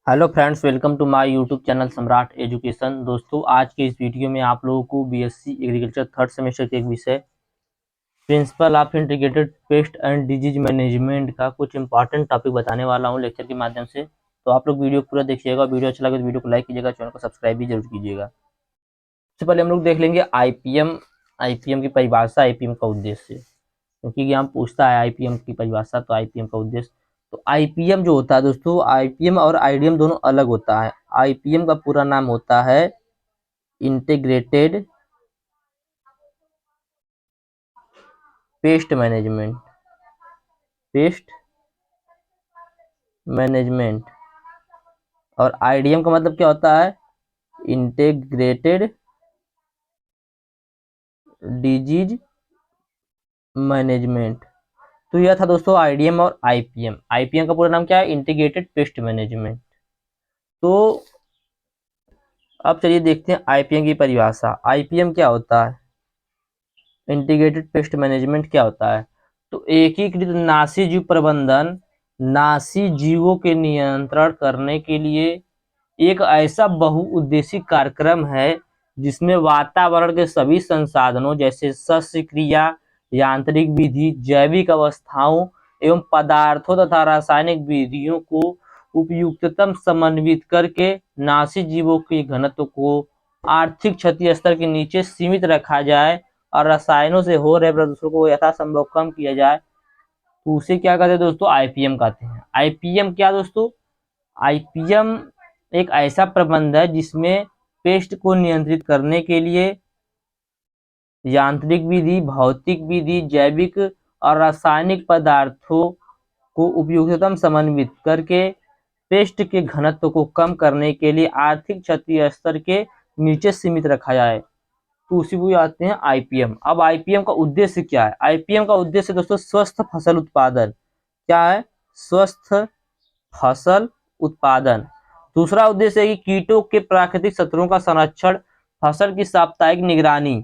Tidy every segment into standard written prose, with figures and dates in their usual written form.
Hello friends, welcome to my YouTube channel Samrat education. दोस्तों, आज के इस वीडियो में आप लोगों को बीएससी एग्रीकल्चर थर्ड सेमेस्टर के एक विषय principle of integrated pest and disease management का कुछ इंपॉर्टेंट टॉपिक बताने वाला हूं लेक्चर के माध्यम से। तो आप लोग वीडियो पूरा देखिएगा। वीडियो अच्छा लगे तो वीडियो को लाइक कीजिएगा, चैनल को सब्सक्राइब भी जरूर कीजिएगा। सबसे पहले हम लोग देख लेंगे आईपीएम की परिभाषा, आईपीएम का उद्देश्य, क्योंकि यहाँ पूछता है आईपीएम की परिभाषा, तो आईपीएम का उद्देश्य। तो आईपीएम जो होता है दोस्तों, आईपीएम और आईडीएम दोनों अलग होता है। आईपीएम का पूरा नाम होता है integrated pest management, pest management. और आईडीएम का मतलब क्या होता है? Integrated disease management. तो यह था दोस्तों आईडीएम और आईपीएम। आईपीएम का पूरा नाम क्या है? Integrated pest management. तो अब चलिए देखते हैं आईपीएम की परिभाषा। आईपीएम क्या होता है? इंटीग्रेटेड पेस्ट मैनेजमेंट क्या होता है? तो एकीकृत नाशी जीव प्रबंधन, नाशी जीवों के नियंत्रण करने के लिए एक ऐसा बहुउद्देशीय कार्यक्रम है जिसमें वातावरण के सभी संसाधनों जैसे सस्य क्रिया, यांत्रिक विधि, जैविक अवस्थाओं एवं पदार्थों तथा रासायनिक विधियों को उपयुक्ततम समन्वित करके नाशी जीवों के घनत्व को आर्थिक क्षति स्तर के नीचे सीमित रखा जाए और रसायनों से हो रहे प्रदूषण को यथासंभव कम किया जाए। तो उसे क्या कहते हैं दोस्तों? आईपीएम कहते हैं। आईपीएम क्या दोस्तों? आईपीएम एक ऐसा प्रबंध है जिसमें पेस्ट को नियंत्रित करने के लिए यांत्रिक विधि, भौतिक विधि, जैविक और रासायनिक पदार्थों को उपयुक्ततम समन्वित करके पेस्ट के घनत्व को कम करने के लिए आर्थिक क्षति स्तर के नीचे सीमित रखा जाए। तो उसी को आते हैं आईपीएम। अब आईपीएम का उद्देश्य क्या है? आईपीएम का उद्देश्य दोस्तों स्वस्थ फसल उत्पादन। क्या है? स्वस्थ फसल उत्पादन। दूसरा उद्देश्य है कि कीटों के प्राकृतिक शत्रुओं का संरक्षण, फसल की साप्ताहिक निगरानी।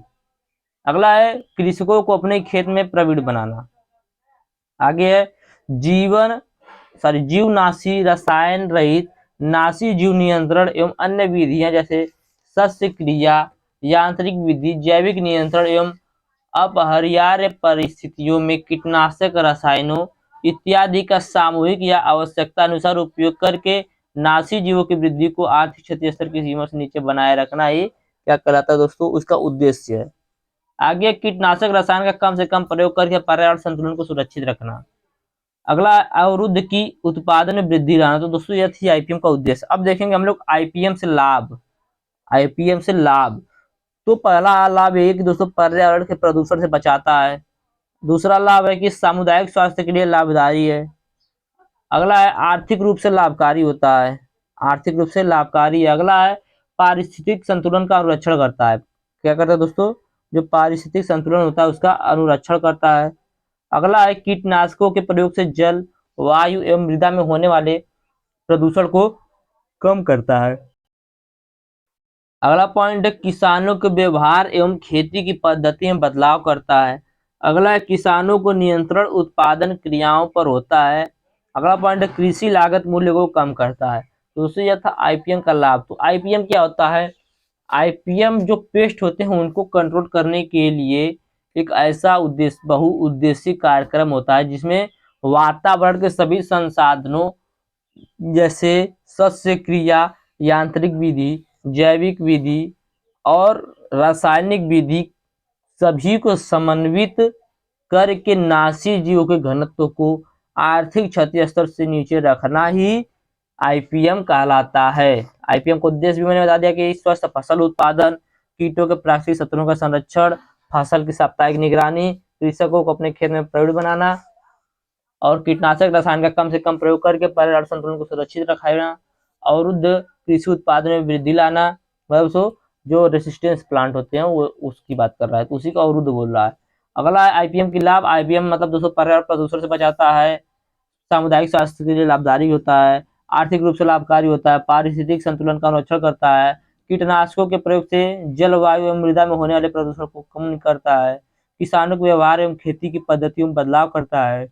अगला है कृषकों को अपने खेत में प्रवीण बनाना। आगे है जीवनाशी रसायन रहित नाशी जीव नियंत्रण एवं अन्य विधियां जैसे सस्य क्रिया, यांत्रिक विधि, जैविक नियंत्रण एवं अपरिहार्य परिस्थितियों में कीटनाशक रसायनों इत्यादि का सामूहिक या आवश्यकता अनुसार उपयोग करके नाशी जीवों की वृद्धि को आर्थिक क्षति स्तर की सीमा से नीचे बनाए रखना ही क्या कहलाता है दोस्तों? उसका उद्देश्य है। आगे कीटनाशक रसायन का कम से कम प्रयोग करके पर्यावरण संतुलन को सुरक्षित रखना। अगला अवरुद्ध की उत्पादन में वृद्धि लाना। तो दोस्तों यह थी आईपीएम का उद्देश्य। अब देखेंगे हम लोग आईपीएम से लाभ। आईपीएम से लाभ, तो पहला लाभ ये कि दोस्तों पर्यावरण के प्रदूषण से बचाता है। दूसरा लाभ है कि सामुदायिक स्वास्थ्य के लिए लाभकारी है। अगला है आर्थिक रूप से लाभकारी होता है, आर्थिक रूप से लाभकारी है। अगला है पारिस्थितिक संतुलन का अनुरक्षण करता है। क्या करता है दोस्तों? जो पारिस्थितिक संतुलन होता है उसका अनुरक्षण करता है। अगला है कीटनाशकों के प्रयोग से जल, वायु एवं मृदा में होने वाले प्रदूषण को कम करता है। अगला पॉइंट है किसानों के व्यवहार एवं खेती की पद्धति में बदलाव करता है। अगला है किसानों को नियंत्रण उत्पादन क्रियाओं पर होता है। अगला पॉइंट है कृषि लागत मूल्य को कम करता है। तो उससे यह था आईपीएम का लाभ। तो आईपीएम क्या होता है? आईपीएम जो पेस्ट होते हैं उनको कंट्रोल करने के लिए एक ऐसा उद्देश्य बहुउद्देशीय कार्यक्रम होता है जिसमें वातावरण के सभी संसाधनों जैसे सस्य क्रिया, यांत्रिक विधि, जैविक विधि और रासायनिक विधि सभी को समन्वित करके नाशी जीवों के घनत्व को आर्थिक क्षति स्तर से नीचे रखना ही आईपीएम कहलाता है। आईपीएम का उद्देश्य भी मैंने बता दिया कि स्वस्थ फसल उत्पादन, कीटों के प्राकृतिक शत्रुओं का संरक्षण, फसल की साप्ताहिक निगरानी, कृषकों को अपने खेत में प्रवीण बनाना और कीटनाशक रसायन का कम से कम प्रयोग करके पर्यावरण संतुलन को सुरक्षित रखना, अवरुद्ध कृषि उत्पादन में वृद्धि लाना। मतलब सो जो रेसिस्टेंस प्लांट होते हैं वो उसकी बात कर रहा है, तो उसी का अवरुद्ध बोल रहा है। अगला है आईपीएम की लाभ। आईपीएम मतलब दोस्तों पर्यावरण प्रदूषण से बचाता है, सामुदायिक स्वास्थ्य के लिए लाभकारी होता है, आर्थिक रूप से लाभकारी होता है, पारिस्थितिक संतुलन का संरक्षण करता है, कीटनाशकों के प्रयोग से जलवायु एवं मृदा में होने वाले प्रदूषण को कम करता है, किसानों के व्यवहार एवं खेती की पद्धतियों में बदलाव करता है,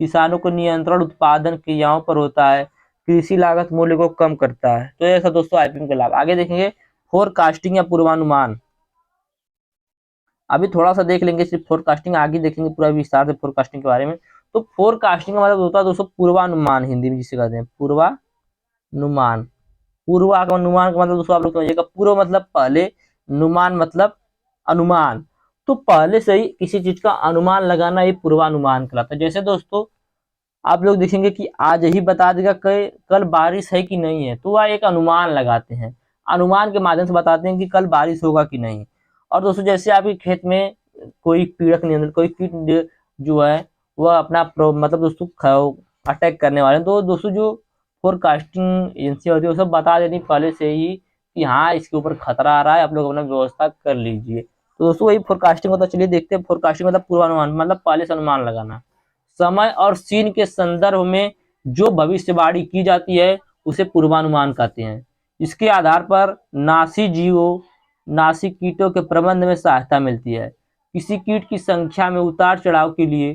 किसानों को नियंत्रण उत्पादन क्रियाओं पर होता है, कृषि लागत मूल्य को कम करता है। तो ऐसा दोस्तों आईपीएम का लाभ। आगे देखेंगे फोरकास्टिंग या पूर्वानुमान। अभी थोड़ा सा देख लेंगे सिर्फ फोरकास्टिंग, आगे देखेंगे पूरा विस्तार से फोरकास्टिंग के बारे में। तो फोरकास्टिंग का मतलब होता है दोस्तों पूर्वानुमान, हिंदी में जिसे कहते हैं पूर्वानुमान। पूर्वानुमान का मतलब दोस्तों आप लोग समझिएगा, पूर्व मतलब पहले, नुमान मतलब अनुमान। तो पहले से ही किसी चीज का अनुमान लगाना ये पूर्वानुमान कहलाता है। जैसे दोस्तों आप लोग देखेंगे कि आज ही बता देगा कल बारिश है कि नहीं है, तो वह एक अनुमान लगाते हैं, अनुमान के माध्यम से बताते हैं कि कल बारिश होगा कि नहीं। और दोस्तों जैसे आपके खेत में कोई पीड़क नियंत्रण, कोई कीट जो है वह अपना मतलब दोस्तों अटैक करने वाले हैं, तो दोस्तों जो फोरकास्टिंग एजेंसी होती है वो सब बता देती पहले से ही कि हाँ इसके ऊपर खतरा आ रहा है, आप लोग अपना व्यवस्था कर लीजिए। तो दोस्तों वही फोरकास्टिंग होता है। चलिए देखते हैं फोरकास्टिंग मतलब पूर्वानुमान, मतलब पहले से अनुमान लगाना। समय और सीन के संदर्भ में जो भविष्यवाणी की जाती है उसे पूर्वानुमान कहते हैं। इसके आधार पर नासी जीवों, नासी कीटों के प्रबंधन में सहायता मिलती है। किसी कीट की संख्या में उतार चढ़ाव के लिए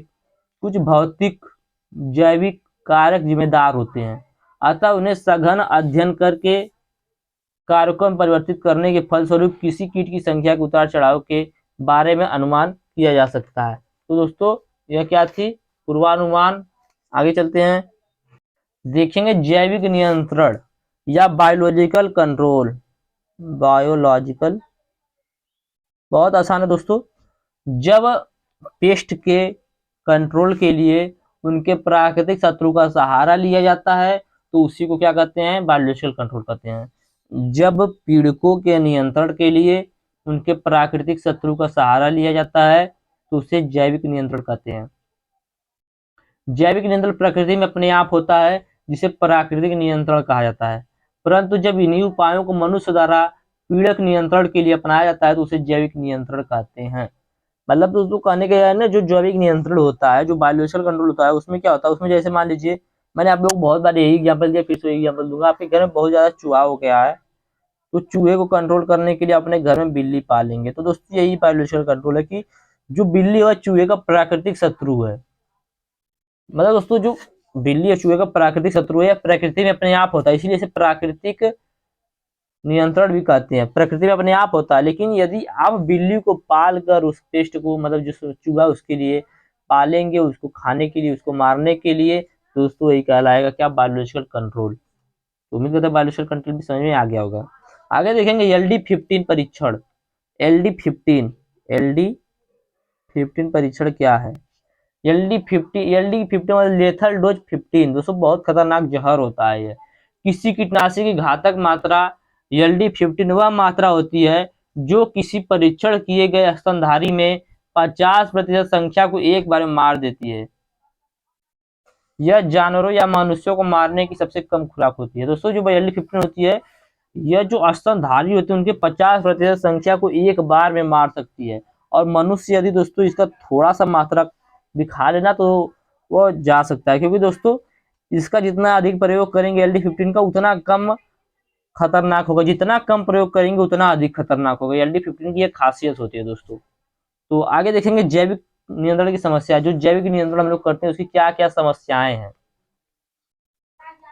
कुछ भौतिक जैविक कारक जिम्मेदार होते हैं, अतः उन्हें सघन अध्ययन करके कारकों में परिवर्तित करने के फलस्वरूप किसी कीट की संख्या के उतार चढ़ाव के बारे में अनुमान किया जा सकता है। तो दोस्तों यह क्या थी, पूर्वानुमान। आगे चलते हैं, देखेंगे जैविक नियंत्रण या बायोलॉजिकल कंट्रोल। बायोलॉजिकल बहुत आसान है दोस्तों। जब पेस्ट के कंट्रोल के लिए उनके प्राकृतिक शत्रु का सहारा लिया जाता है तो उसी को क्या कहते हैं, बायोलॉजिकल कंट्रोल कहते हैं। जब पीड़कों के नियंत्रण के लिए उनके प्राकृतिक शत्रु का सहारा लिया जाता है तो उसे जैविक नियंत्रण कहते हैं। जैविक नियंत्रण प्रकृति में अपने आप होता है जिसे प्राकृतिक नियंत्रण कहा जाता है, परंतु जब इन्हीं उपायों को मनुष्य द्वारा पीड़क नियंत्रण के लिए अपनाया जाता है तो उसे जैविक नियंत्रण कहते हैं। मतलब दोस्तों कहने का है ना, जो जैविक नियंत्रण होता है, जो बायोलॉजिकल कंट्रोल होता है, उसमें क्या होता है, उसमें जैसे मान लीजिए मैंने आप लोग को बहुत बार यही एग्जाम्पल दिया, फिर से एग्जाम्पल दूंगा। आपके घर में बहुत ज्यादा चूहा हो गया है, तो चूहे को कंट्रोल करने के लिए अपने घर में बिल्ली पालेंगे। तो दोस्तों यही बायोलॉजिकल कंट्रोल है कि जो बिल्ली है चूहे का प्राकृतिक शत्रु है। मतलब दोस्तों जो बिल्ली और चूहे का प्राकृतिक शत्रु है, प्रकृति में अपने आप होता है, इसीलिए इसे प्राकृतिक नियंत्रण भी कहते हैं। प्रकृति में अपने आप होता है, लेकिन यदि आप बिल्ली को पाल कर उस पेस्ट को, मतलब जो चूहा उसके लिए पालेंगे, उसको खाने के लिए, उसको मारने के लिए, तो दोस्तों यही कहलाएगा क्या, बायोलॉजिकल कंट्रोल। तो उम्मीद करते हैं बायोलॉजिकल कंट्रोल भी समझ में आ गया होगा। आगे देखेंगे LD15 परीक्षण। LD15, LD15 परीक्षण क्या है। LD15 मतलब लेथल डोज 15। दोस्तों बहुत खतरनाक जहर होता है ये। किसी कीटनाशी की घातक मात्रा LD15 वह मात्रा होती है जो किसी परीक्षण किए गए स्तनधारी में 50% संख्या को एक बार में मार देती है। यह जानवरों या मनुष्यों को मारने की सबसे कम खुराक होती है। दोस्तों जो LD15 होती है, यह जो स्तनधारी होते हैं उनके 50% संख्या को एक बार में मार सकती है। और मनुष्य यदि दोस्तों इसका थोड़ा सा मात्रा भी खा लेना तो वो जा सकता है, क्योंकि दोस्तों इसका जितना अधिक प्रयोग करेंगे LD15 का उतना कम खतरनाक होगा, जितना कम प्रयोग करेंगे उतना अधिक खतरनाक होगा। LD15 की एक खासियत होती है दोस्तों। तो आगे देखेंगे जैविक नियंत्रण की समस्या। जो जैविक नियंत्रण हम लोग करते हैं उसकी क्या क्या समस्याएं हैं।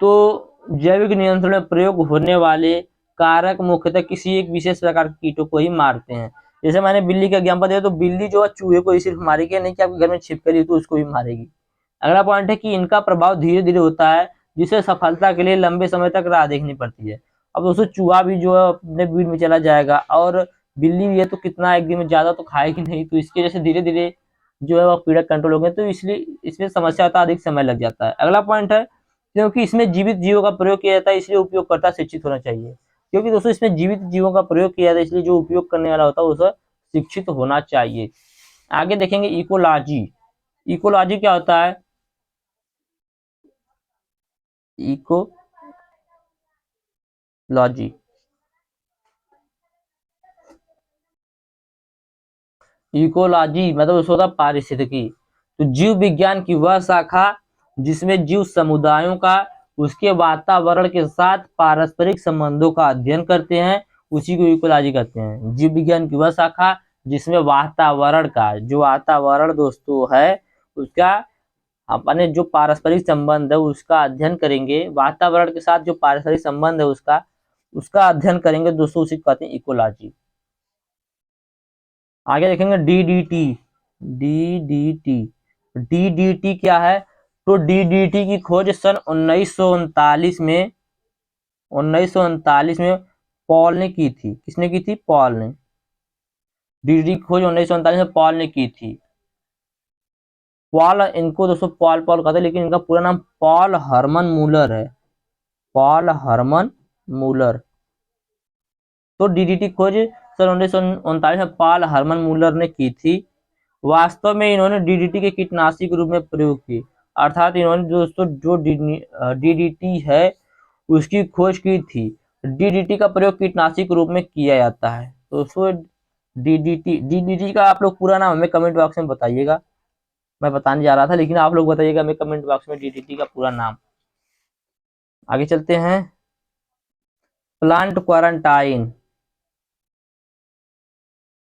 तो जैविक नियंत्रण में प्रयोग होने वाले कारक मुख्यतः किसी एक विशेष प्रकार के कीटों को ही मारते हैं। जैसे मैंने बिल्ली का एग्जांपल दिया, तो बिल्ली जो है चूहे को ही सिर्फ मारेगी, नहीं कि आपके घर में छिपकली तो उसको भी मारेगी। अगला पॉइंट है कि इनका प्रभाव धीरे धीरे होता है, जिसे सफलता के लिए लंबे समय तक राह देखनी पड़ती है। अब दोस्तों चूहा भी जो है अपने भीड़ में चला जाएगा, और बिल्ली भी है तो कितना एक दिन में ज्यादा तो खाएगी नहीं, तो इसके जैसे धीरे धीरे जो है वो पीड़क कंट्रोल हो गए, तो इसलिए इसमें समस्या होता है, अधिक समय लग जाता है। अगला पॉइंट है क्योंकि इसमें जीवित जीवों का प्रयोग किया जाता है इसलिए उपयोगकर्ता शिक्षित होना चाहिए। क्योंकि दोस्तों इसमें जीवित जीवों का प्रयोग किया जाता है इसलिए जो उपयोग करने वाला होता है उसे शिक्षित होना चाहिए। आगे देखेंगे इकोलॉजी। इकोलॉजी क्या होता है, इकोलॉजी, इकोलॉजी मतलब उसको होता है पारिस्थितिकी। तो जीव विज्ञान की वह शाखा जिसमें जीव समुदायों का उसके वातावरण के साथ पारस्परिक संबंधों का अध्ययन करते हैं, उसी को इकोलॉजी कहते हैं। जीव विज्ञान की वह शाखा जिसमें वातावरण का, जो वातावरण दोस्तों है उसका अपने जो पारस्परिक संबंध है उसका अध्ययन करेंगे, वातावरण के साथ जो पारस्परिक संबंध है उसका उसका अध्ययन करेंगे दोस्तों, उसी को कहते हैं इकोलॉजी। आगे देखेंगे डीडीटी। डीडीटी डीडीटी क्या है? तो डीडीटी की खोज सन 1939 में 1939 में पॉल ने की थी। किसने की थी? पॉल ने। डीडीटी की खोज 1939 में पॉल ने की थी। पॉल, इनको दोस्तों पॉल पॉल कहते हैं, लेकिन इनका पूरा नाम पॉल हरमन मूलर है। Paul Hermann Muller. तो डीडीटी खोज सन 1939 में पॉल हरमन मूलर ने की थी। वास्तव में इन्होंने डीडीटी के कीटनाशी के रूप में प्रयोग की, अर्थात इन्होंने दोस्तों जो डीडीटी है उसकी खोज की थी। डीडीटी का प्रयोग कीटनाशी के रूप में किया जाता है। दोस्तों डीडीटी का आप लोग पूरा नाम हमें कमेंट बॉक्स में बताइएगा। मैं बताने जा रहा था, लेकिन आप लोग बताइएगा हमें कमेंट बॉक्स में डीडीटी का पूरा नाम। आगे चलते हैं। Plant quarantine.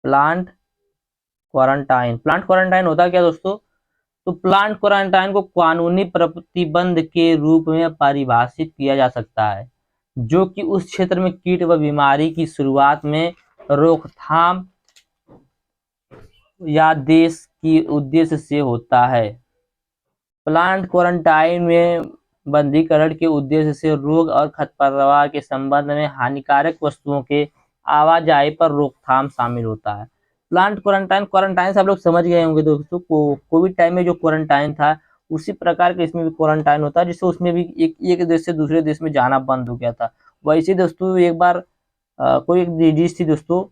Plant quarantine. Plant quarantine होता है क्या दोस्तों? तो प्लांट क्वारंटाइन को कानूनी प्रतिबंध के रूप में परिभाषित किया जा सकता है जो कि उस क्षेत्र में कीट व बीमारी की शुरुआत में रोकथाम या देश की उद्देश्य से होता है। प्लांट क्वारंटाइन में बंदीकरण के उद्देश्य से रोग और खरपतवार के संबंध में हानिकारक वस्तुओं के आवाजाही पर रोकथाम शामिल होता है। प्लांट क्वारंटाइन, क्वारंटाइन से आप लोग समझ गए होंगे दोस्तों, कोविड टाइम में जो क्वारंटाइन था उसी प्रकार के इसमें भी क्वारंटाइन होता है, जिससे उसमें भी एक देश से दूसरे देश में जाना बंद हो गया था। वैसे दोस्तों एक बार कोई एक डिजीज थी दोस्तों,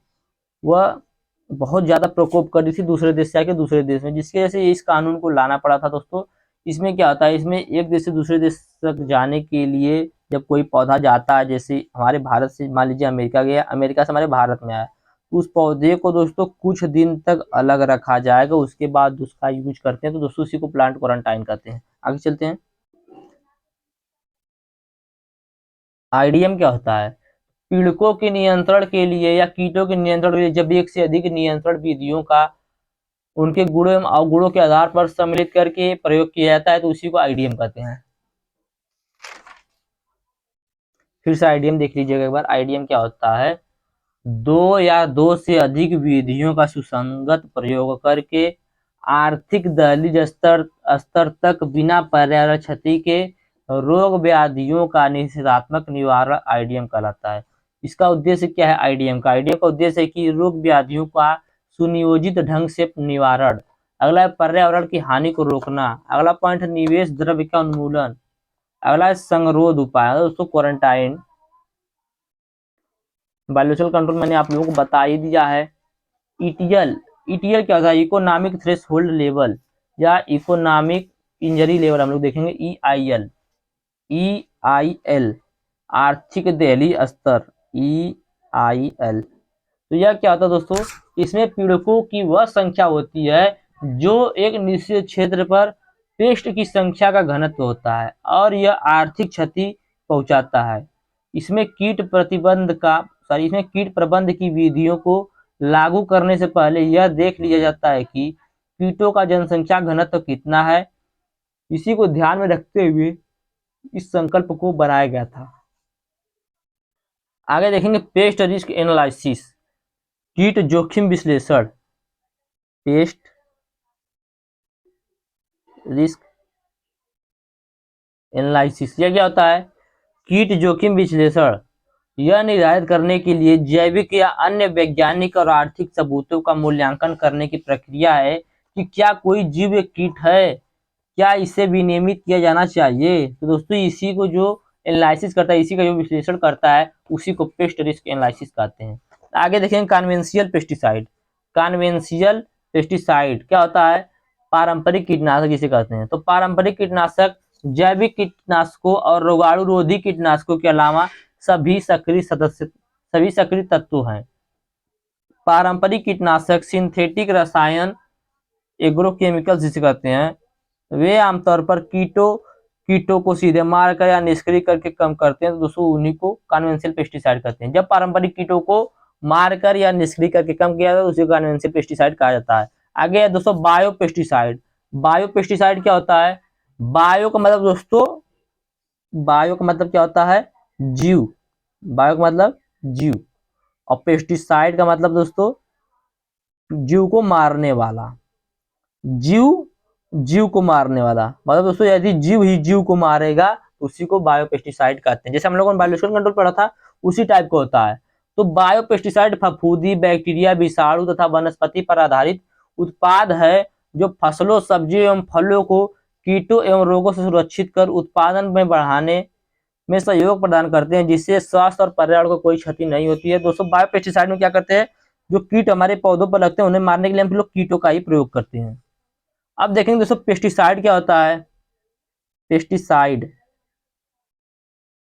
वह बहुत ज्यादा प्रकोप कर रही थी दूसरे देश से आके दूसरे देश में, जिसकी वजह से इस कानून को लाना पड़ा था दोस्तों। इसमें क्या होता है, इसमें एक देश से दूसरे देश तक जाने के लिए जब कोई पौधा जाता है, जैसे हमारे भारत से मान लीजिए अमेरिका गया, अमेरिका से हमारे भारत में आया, तो उस पौधे को दोस्तों कुछ दिन तक अलग रखा जाएगा, उसके बाद उसका यूज करते हैं, तो दोस्तों उसी को प्लांट क्वारंटाइन कहते हैं। आगे चलते हैं। आईडीएम क्या होता है? पीड़कों के नियंत्रण के लिए या कीटों के नियंत्रण के लिए जब एक से अधिक नियंत्रण विधियों का उनके गुणों एवं अवगुणों के आधार पर सम्मिलित करके प्रयोग किया जाता है, तो उसी को आईडीएम कहते हैं। फिर से आईडीएम देख लीजिएगा एक बार। आईडीएम क्या होता है? दो या दो से अधिक विधियों का सुसंगत प्रयोग करके आर्थिक दहलीज स्तर स्तर तक बिना पर्यावरण क्षति के रोग व्याधियों का निषेधात्मक निवारण आईडीएम कहलाता है। इसका उद्देश्य क्या है? आईडीएम का उद्देश्य है कि रोग व्याधियों का सुनियोजित ढंग से निवारण। अगला है पर्यावरण की हानि को रोकना। अगला पॉइंट है निवेश द्रव्य का उन्मूलन। अगला है संगरोध उपाय। दोस्तों क्वारंटाइन बायोलॉजिकल कंट्रोल मैंने आप लोगों को बता ही दिया है। ईटीएल, ईटीएल क्या होता है? इकोनॉमिक थ्रेशोल्ड लेवल या इकोनॉमिक इंजरी लेवल हम लोग देखेंगे। ईआईएल, ईआईएल आर्थिक दहली स्तर, ईआईएल। तो यह क्या होता है दोस्तों? इसमें पीड़कों की वह संख्या होती है जो एक निश्चित क्षेत्र पर पेस्ट की संख्या का घनत्व होता है और यह आर्थिक क्षति पहुंचाता है। इसमें कीट प्रबंध की विधियों को लागू करने से पहले यह देख लिया जाता है कि कीटों का जनसंख्या घनत्व कितना है। इसी को ध्यान में रखते हुए इस संकल्प को बनाया गया था। आगे देखेंगे पेस्ट रिस्क एनालिसिस, कीट जोखिम विश्लेषण। पेस्ट रिस्क एनालिसिस यह क्या होता है? कीट जोखिम विश्लेषण यह निर्धारित करने के लिए जैविक या अन्य वैज्ञानिक और आर्थिक सबूतों का मूल्यांकन करने की प्रक्रिया है कि क्या कोई जीव या कीट है, क्या इसे विनियमित किया जाना चाहिए। तो दोस्तों इसी को जो एनालिसिस करता है, इसी का जो विश्लेषण करता है, उसी को पेस्ट रिस्क एनालिसिस कहते हैं। आगे देखेंगे कन्वेंशियल पेस्टिसाइड। कन्वेंशियल पेस्टिसाइड क्या होता है? पारंपरिक कीटनाशक जिसे कहते हैं। तो पारंपरिक कीटनाशक जैविक कीटनाशकों और रोगाणु रोधी कीटनाशकों के अलावा सभी सक्रिय तत्व हैं। पारंपरिक कीटनाशक सिंथेटिक रसायन एग्रोकेमिकल्स जिसे कहते हैं, वे आमतौर पर कीटों को सीधे मारकर या निष्क्रिय करके कम करते हैं, तो दोस्तों उन्हीं को कन्वेंशियल पेस्टिसाइड कहते हैं। जब पारंपरिक कीटों को मारकर या निष्क्रिय करके कम किया जाता है उसे कन्वेंशियल पेस्टिसाइड कहा जाता है। आगे है दोस्तों बायो पेस्टिसाइड। बायो पेस्टिसाइड क्या होता है? बायो का मतलब दोस्तों, बायो का मतलब क्या होता है? जीव। बायो का मतलब जीव। और पेस्टिसाइड का मतलब दोस्तों जीव को मारने वाला। जीव, जीव को मारने वाला मतलब दोस्तों यदि जीव ही जीव को मारेगा तो उसी को बायोपेस्टिसाइड कहते हैं। जैसे हम लोगों ने बायोलॉजिकल कंट्रोल पढ़ा था उसी टाइप का होता है। तो बायोपेस्टिसाइड फफूंदी, बैक्टीरिया, विषाणु तथा वनस्पति पर आधारित उत्पाद है जो फसलों, सब्जियों एवं फलों को कीटों एवं रोगों से सुरक्षित कर उत्पादन में बढ़ाने में सहयोग प्रदान करते हैं, जिससे स्वास्थ्य और पर्यावरण को कोई क्षति नहीं होती है। दोस्तों बायोपेस्टिसाइड में क्या करते हैं, जो कीट हमारे पौधों पर लगते हैं उन्हें मारने के लिए हम लोग कीटों का ही प्रयोग करते हैं। अब देखेंगे दोस्तों पेस्टिसाइड क्या होता है। पेस्टिसाइड,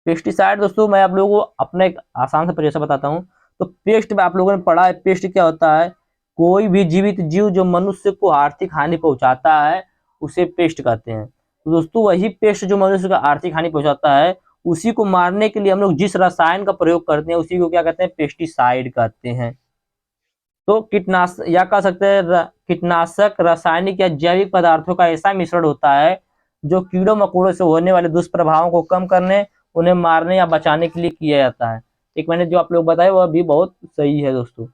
पेस्टिसाइड दोस्तों मैं आप लोगों को अपने एक आसान से परिभाषा बताता हूँ। तो पेस्ट में आप लोगों ने पढ़ा है, पेस्ट क्या होता है? कोई भी जीवित जीव जो मनुष्य को आर्थिक हानि पहुंचाता है उसे पेस्ट कहते हैं। तो दोस्तों वही पेस्ट जो मनुष्य को आर्थिक हानि पहुंचाता है उसी को मारने के लिए हम लोग जिस रसायन का प्रयोग करते हैं उसी को क्या कहते हैं? पेस्टिसाइड कहते हैं। तो कीटनाशक या कह सकते हैं कीटनाशक रासायनिक या जैविक पदार्थों का ऐसा मिश्रण होता है जो कीड़ों मकोड़ों से होने वाले दुष्प्रभावों को कम करने, उन्हें मारने या बचाने के लिए किया जाता है। एक मैंने जो आप लोग बताया वह भी बहुत सही है दोस्तों।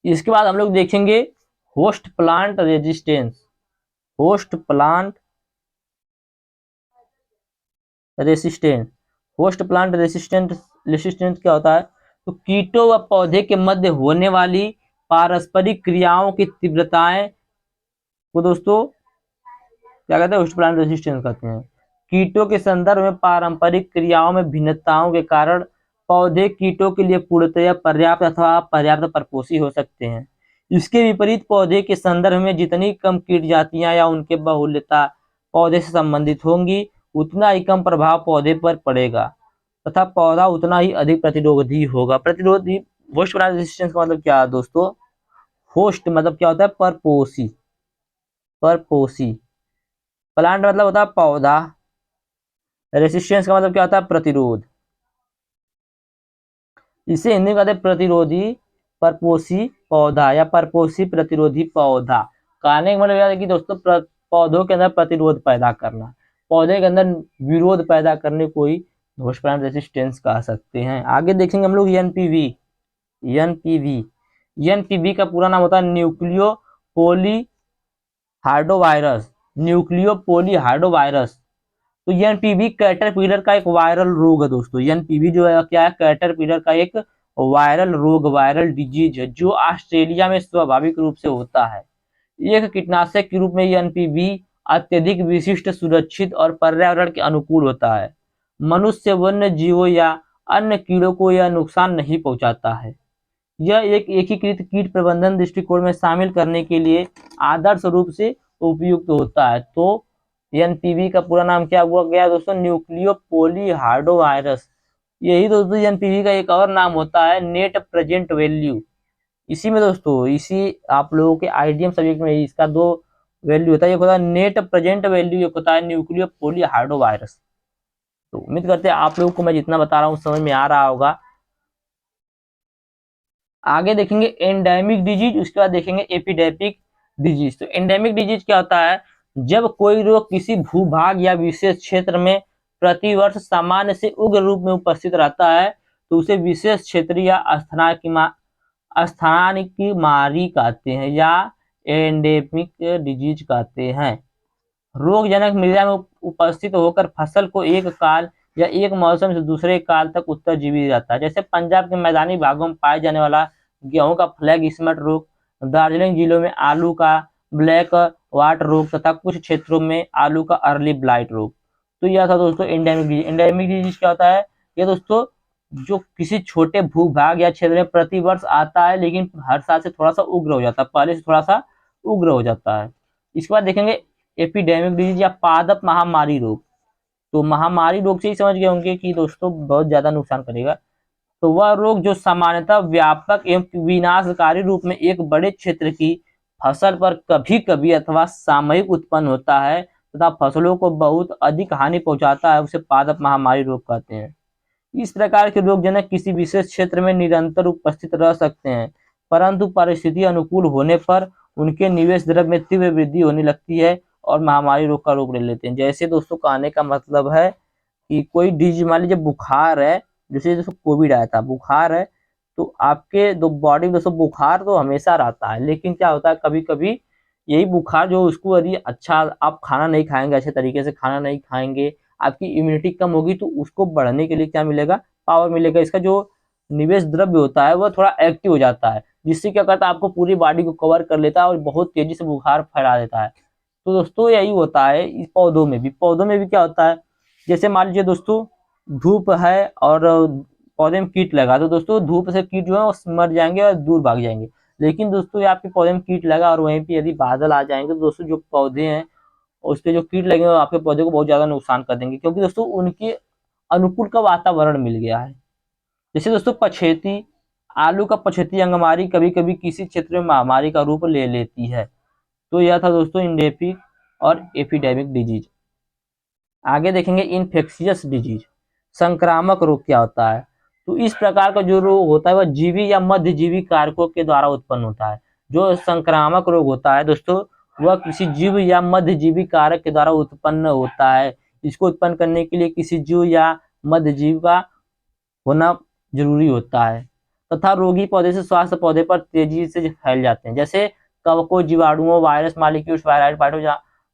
इसके बाद हम लोग देखेंगे host plant resistance. Host plant resistant, host plant resistant, resistant क्या होता है? तो कीटों व पौधे के मध्य होने वाली पारस्परिक क्रियाओं की तीव्रताएं को दोस्तों क्या कहते हैं? होस्ट प्लांट रेसिस्टेंस कहते हैं। कीटों के संदर्भ में पारंपरिक क्रियाओं में भिन्नताओं के कारण पौधे कीटों के लिए पूर्णतया पर्याप्त अथवा अपर्याप्त परपोषी हो सकते हैं। इसके विपरीत पौधे के संदर्भ में जितनी कम कीट जातियां या उनके बहुल्यता पौधे से संबंधित होंगी उतना ही कम प्रभाव पौधे पर पड़ेगा तथा पौधा उतना ही अधिक प्रतिरोधी होगा। प्रतिरोधी, होस्ट प्लांट रेसिस्टेंस का मतलब क्या है दोस्तों? होस्ट मतलब क्या होता है? परपोषी। परपोषी, प्लांट मतलब होता है पौधा, रेसिस्टेंस का मतलब क्या होता है? प्रतिरोध। इसे हिंदी में कहते हैं प्रतिरोधी परपोषी पौधा या परपोषी प्रतिरोधी पौधा। कहने का मतलब यह है कि दोस्तों पौधों के अंदर प्रतिरोध पैदा करना, पौधे के अंदर विरोध पैदा करने को ही होस्ट प्लांट रेसिस्टेंस कह सकते हैं। आगे देखेंगे हम लोग एनपीवी। एनपीवी, एनपीवी का पूरा नाम होता है न्यूक्लियो पोली हार्डोवायरस। न्यूक्लियो पोली हार्डोवायरस। तो एनपीवी कैटरपिलर का एक वायरल रोग है दोस्तों। एनपीवी जो है क्या है? कैटरपिलर का एक वायरल रोग, वायरल डिजीज है जो ऑस्ट्रेलिया में स्वाभाविक रूप से होता है। एक कीटनाशक के रूप में एनपीवी अत्यधिक विशिष्ट, सुरक्षित और पर्यावरण के अनुकूल होता है। मनुष्य, वन्य जीवों या अन्य कीड़ों को यह नुकसान नहीं पहुंचाता है। यह एक एकीकृत कीट प्रबंधन दृष्टिकोण में शामिल करने के लिए आदर्श रूप से उपयुक्त होता है। तो एनपीवी का पूरा नाम क्या हुआ गया दोस्तों? न्यूक्लियो पोलीहार्डोवायरस। यही दोस्तों एनपीवी का एक और नाम होता है नेट प्रेजेंट वैल्यू। इसी में दोस्तों, इसी आप लोगों के आईडीएम सब्जेक्ट में इसका दो वैल्यू होता है, एक होता है नेट प्रेजेंट वैल्यू, एक होता है न्यूक्लियो पोलीहार्डोवायरस। तो उम्मीद करते हैं आप लोगों को मैं जितना बता रहा हूँ समझ में आ रहा होगा। आगे देखेंगे एंडेमिक डिजीज, उसके बाद देखेंगे एपिडेमिक डिजीज। तो एंडेमिक डिजीज क्या होता है? जब कोई रोग किसी भूभाग या विशेष क्षेत्र में प्रतिवर्ष सामान्य से उग्र रूप में उपस्थित रहता है तो उसे विशेष क्षेत्रीय या स्थानिक की मारी कहते हैं या एंडेमिक डिजीज कहते हैं। रोगजनक मृदा में उपस्थित होकर फसल को एक काल या एक मौसम से दूसरे काल तक उत्तरजीवी रहता है। जैसे पंजाब के मैदानी भागों में पाए जाने वाला गेहूं का फ्लैग स्पॉट रोग, दार्जिलिंग जिलों में आलू का ब्लैक वाट रोग तथा कुछ क्षेत्रों में आलू का अर्ली ब्लाइट रोग। तो यह था दोस्तों एंडेमिक डिजीज। एंडेमिक डिजीज क्या होता है? ये दोस्तों जो किसी छोटे भूभाग या क्षेत्र में प्रतिवर्ष आता है लेकिन हर साल से थोड़ा सा उग्र हो जाता है, पहले से थोड़ा सा उग्र हो जाता है। इसके बाद देखेंगे एपिडेमिक डिजीज या पादप महामारी रोग। तो महामारी रोग से ही समझ गए होंगे कि दोस्तों बहुत ज्यादा नुकसान करेगा। तो वह रोग जो सामान्यतः व्यापक एवं विनाशकारी रूप में एक बड़े क्षेत्र की फसल पर कभी कभी अथवा सामयिक उत्पन्न होता है तथा फसलों को बहुत अधिक हानि पहुंचाता है, उसे पादप महामारी रोग कहते हैं। इस प्रकार के रोगजनक किसी विशेष क्षेत्र में निरंतर उपस्थित रह सकते हैं, परंतु परिस्थिति अनुकूल होने पर उनके निवेश द्रव्य में तीव्र वृद्धि होने लगती है और महामारी रोग का रूप ले लेते हैं। जैसे दोस्तों कहने का मतलब है कि कोई डिजीज, मान लीजिए बुखार है, जैसे दोस्तों कोविड आया था, बुखार है, तो आपके दो बॉडी में दोस्तों बुखार तो हमेशा रहता है, लेकिन क्या होता है कभी कभी यही बुखार जो उसको यदि अच्छा आप खाना नहीं खाएंगे, अच्छे तरीके से खाना नहीं खाएंगे, आपकी इम्यूनिटी कम होगी, तो उसको बढ़ने के लिए क्या मिलेगा, पावर मिलेगा। इसका जो निवेश द्रव्य होता है वह थोड़ा एक्टिव हो जाता है, जिससे क्या करता है आपको पूरी बॉडी को कवर कर लेता है और बहुत तेजी से बुखार फैला देता है। तो दोस्तों यही होता है इस पौधों में भी क्या होता है, जैसे मान लीजिए दोस्तों धूप है और पौधे में कीट लगा, तो दोस्तों धूप से कीट जो है वो मर जाएंगे और दूर भाग जाएंगे। लेकिन दोस्तों ये आपके पौधे में कीट लगा और वहीं पे यदि बादल आ जाएंगे, तो दोस्तों जो पौधे हैं उस पे जो कीट लगेंगे वो आपके पौधे को बहुत ज्यादा नुकसान कर देंगे, क्योंकि दोस्तों उनके अनुकूल का वातावरण मिल गया है। जैसे दोस्तों पछेती, आलू का पछेती अंगमारी कभी कभी किसी क्षेत्र में महामारी का रूप ले लेती है। तो यह था दोस्तों इंडेमिक और एपिडेमिक डिजीज। आगे देखेंगे इन्फेक्शियस डिजीज, संक्रामक रोग क्या होता है। तो इस प्रकार का जो रोग होता है वह जीवी या मध्यजीवी कारकों के द्वारा उत्पन्न होता है। जो संक्रामक रोग होता है दोस्तों वह किसी जीव या मध्यजीवी कारक के द्वारा उत्पन्न होता है। इसको उत्पन्न करने के लिए किसी जीव या मध्यजीव का होना जरूरी होता है, तथा रोगी पौधे से स्वास्थ्य पौधे पर तेजी से फैल जाते हैं। जैसे कवकों, जीवाणुओं, वायरस, मालिक्यूल्स, वायराइड,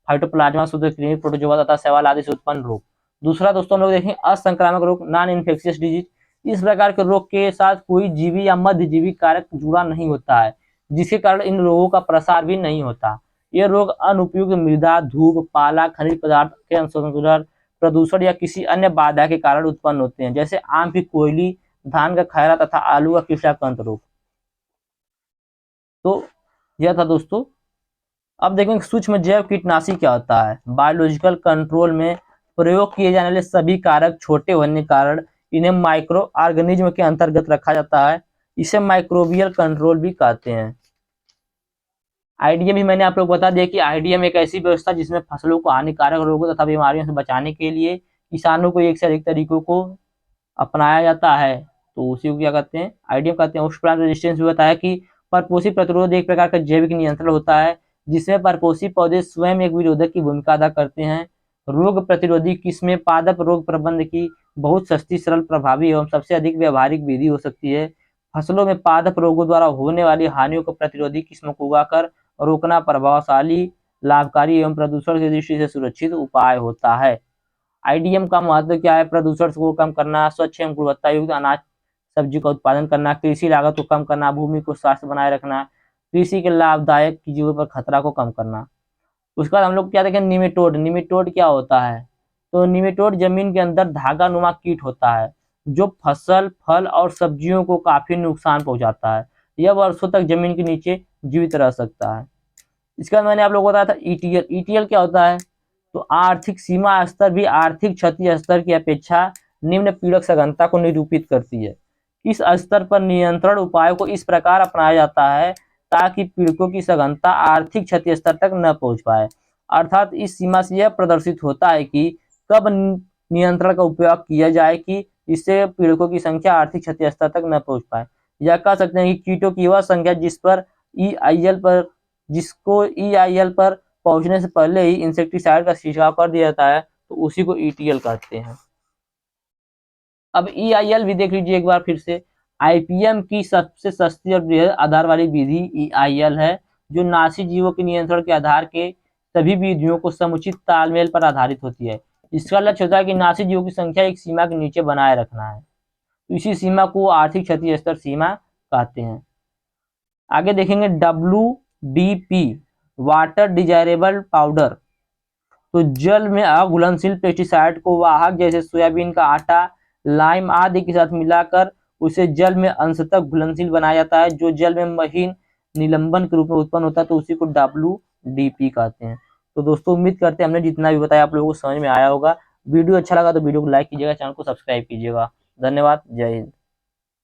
फाइटोप्लाज्मा, सूत्रकृमि, प्रोटोजोआ तथा शैवाल आदि से उत्पन्न रोग। दूसरा दोस्तों हम लोग देखें असंक्रामक रोग, नॉन इन्फेक्शियस डिजीज। इस प्रकार के रोग के साथ कोई जीवी या मध्यजीवी कारक जुड़ा नहीं होता है, जिसके कारण इन रोगों का प्रसार भी नहीं होता। ये रोग अनुपयुक्त मृदा, धूप, पाला, खनिज पदार्थ के असंतुलन, प्रदूषण या किसी अन्य बाधा के कारण उत्पन्न होते हैं। जैसे आम की कोयली, धान का खैरा तथा आलू का कीटाक्रांत रोग। तो यह था दोस्तों। अब देखेंगे सूक्ष्म जैव कीटनाशी क्या होता है। बायोलॉजिकल कंट्रोल में प्रयोग किए जाने वाले सभी कारक छोटे होने के कारण इन्हें माइक्रो ऑर्गेनिज्म के अंतर्गत रखा जाता है। इसे माइक्रोबियल कंट्रोल भी कहते हैं। आईडीएम भी मैंने आप लोग बता दिया कि आईडीएम एक ऐसी व्यवस्था जिसमें फसलों को हानिकारक रोगों तथा बीमारियों से बचाने के लिए किसानों को एक से अधिक तरीकों को अपनाया जाता है, तो उसी को क्या कहते हैं, आईडीएम कहते हैं। उष्ण रेजिस्टेंस भी बताया कि परपोषी प्रतिरोध एक प्रकार का जैविक नियंत्रण होता है, जिसमें परपोषी पौधे स्वयं एक विरोधक की भूमिका अदा करते हैं। रोग प्रतिरोधी किस्में पादप रोग प्रबंध की बहुत सस्ती, सरल, प्रभावी एवं सबसे अधिक व्यवहारिक विधि हो सकती है। फसलों में पादप रोगों द्वारा होने वाली हानियों को प्रतिरोधी किस्मों को उगाकर रोकना प्रभावशाली, लाभकारी एवं प्रदूषण की दृष्टि से सुरक्षित उपाय होता है। आईडीएम का महत्व क्या है, प्रदूषण को कम करना, स्वच्छ एवं गुणवत्ता युक्त अनाज सब्जी का उत्पादन करना, कृषि लागत को कम करना, भूमि को स्वास्थ्य बनाए रखना, कृषि के लाभदायक चीजों पर खतरा को कम करना। उसके बाद हम लोग क्या देखें, निमेटोड। निमेटोड क्या होता है, तो निमेटोड जमीन के अंदर धागा नुमा कीट होता है जो फसल, फल और सब्जियों को काफी नुकसान पहुंचाता है। यह वर्षों तक जमीन के नीचे जीवित रह सकता है। इसके बाद मैंने आप लोगों को बताया था ईटीएल। ईटीएल क्या होता है, तो आर्थिक सीमा स्तर भी आर्थिक क्षति स्तर की अपेक्षा निम्न पीड़क सघनता को निरूपित करती है। इस स्तर पर नियंत्रण उपायों को इस प्रकार अपनाया जाता है ताकि पीड़कों की सघनता आर्थिक क्षति स्तर तक न पहुंच पाए। अर्थात इस सीमा से यह प्रदर्शित होता है कि कब नियंत्रण का उपयोग किया जाए कि इससे पीड़कों की संख्या आर्थिक क्षति स्तर तक न पहुंच पाए। या कह सकते हैं कि कीटों की वह संख्या जिसको ईआईएल पर पहुंचने से पहले ही इंसेक्टिसाइड का छिड़काव कर दिया जाता है, तो उसी को ईटीएल कहते हैं। अब ईआईएल भी देख लीजिए एक बार फिर से। आईपीएम की सबसे सस्ती और बृहद आधार वाली विधि ईआईएल है, जो नासी जीवों के नियंत्रण के आधार के सभी विधियों को समुचित तालमेल पर आधारित होती है। इसका लक्ष्य होता है कि नासी जीवों की संख्या एक सीमा के नीचे बनाए रखना है। तो इसी सीमा को आर्थिक क्षति स्तर सीमा कहते हैं। आगे देखेंगे WDP, वाटर डिजायरेबल पाउडर। तो जल में अघुलनशील पेस्टिसाइड को वाहक जैसे सोयाबीन का आटा, लाइम आदि के साथ मिलाकर उसे जल में अंशतः घुलनशील बनाया जाता है, जो जल में महीन निलंबन के रूप में उत्पन्न होता है, तो उसी को WDP कहते हैं। तो दोस्तों उम्मीद करते हैं हमने जितना भी बताया आप लोगों को समझ में आया होगा। वीडियो अच्छा लगा तो वीडियो को लाइक कीजिएगा, चैनल को सब्सक्राइब कीजिएगा। धन्यवाद, जय हिंद।